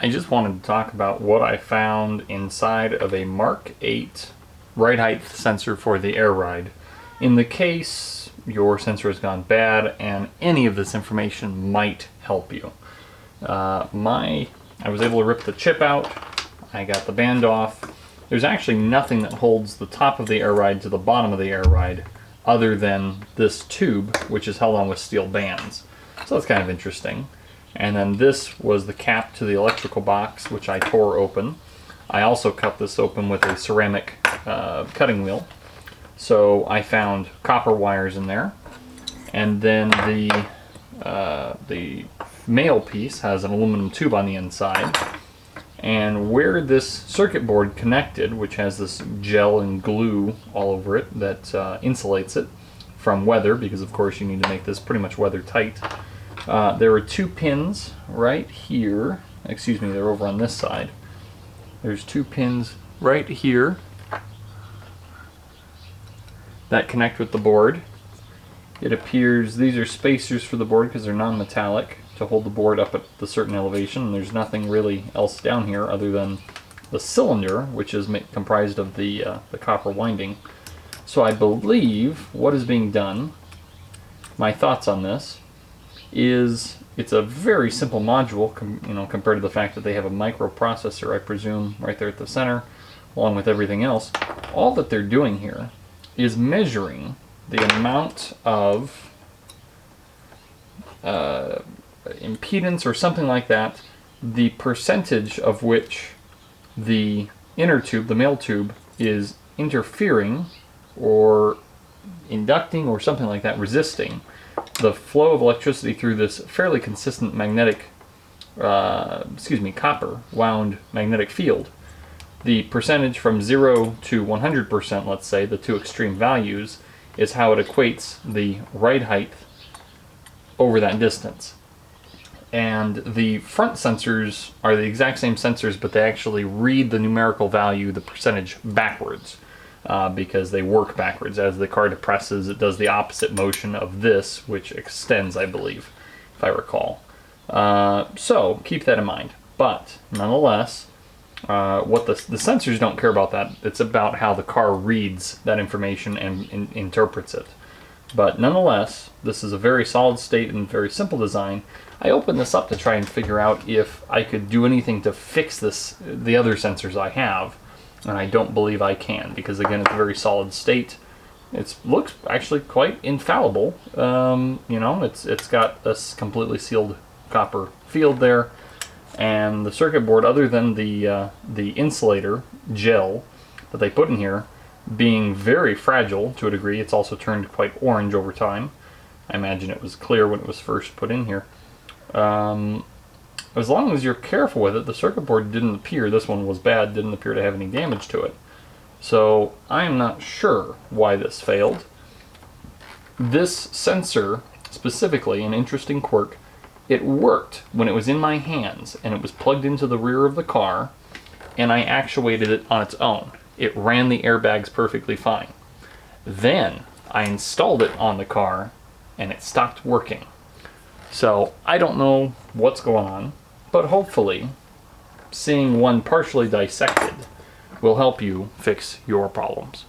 I just wanted to talk about what I found inside of a Mark 8 ride height sensor for the air ride. In the case your sensor has gone bad and any of this information might help you. I was able to rip the chip out, I got the band off. There's actually nothing that holds the top of the air ride to the bottom of the air ride other than this tube, which is held on with steel bands. So that's kind of interesting. And then this was the cap to the electrical box, which I tore open. I also cut this open with a ceramic cutting wheel. So I found copper wires in there. And then the male piece has an aluminum tube on the inside. And where this circuit board connected, which has this gel and glue all over it that insulates it from weather, because of course you need to make this pretty much weather tight. There are two pins right here. Excuse me, they're over on this side. There's two pins right here that connect with the board. It appears these are spacers for the board because they're non-metallic to hold the board up at the certain elevation. And there's nothing really else down here other than the cylinder, which is comprised of the copper winding. So I believe what is being done, my thoughts on this, is it's a very simple module compared to the fact that they have a microprocessor, I presume, right there at the center, along with everything else. All that they're doing here is measuring the amount of impedance or something like that, the percentage of which the inner tube, the male tube, is interfering or inducting or something like that, resisting the flow of electricity through this fairly consistent magnetic, copper wound magnetic field. The percentage from 0 to 100%, let's say, the two extreme values, is how it equates the ride height over that distance. And the front sensors are the exact same sensors, but they actually read the numerical value, the percentage, backwards. Because they work backwards. As the car depresses, it does the opposite motion of this, which extends, I believe, if I recall. So keep that in mind. But nonetheless, what the sensors don't care about that. It's about how the car reads that information and interprets it. But nonetheless, this is a very solid state and very simple design. I opened this up to try and figure out if I could do anything to fix the other sensors I have. And I don't believe I can, because again, it's a very solid state. It looks actually quite infallible. It's got this completely sealed copper field there, and the circuit board, other than the insulator gel that they put in here, being very fragile to a degree. It's also turned quite orange over time. I imagine it was clear when it was first put in here. As long as you're careful with it, the circuit board didn't appear, this one was bad, didn't appear to have any damage to it. So I am not sure why this failed. This sensor, specifically, an interesting quirk, it worked when it was in my hands and it was plugged into the rear of the car and I actuated it on its own. It ran the airbags perfectly fine. Then I installed it on the car and it stopped working. So I don't know what's going on, but hopefully seeing one partially dissected will help you fix your problems.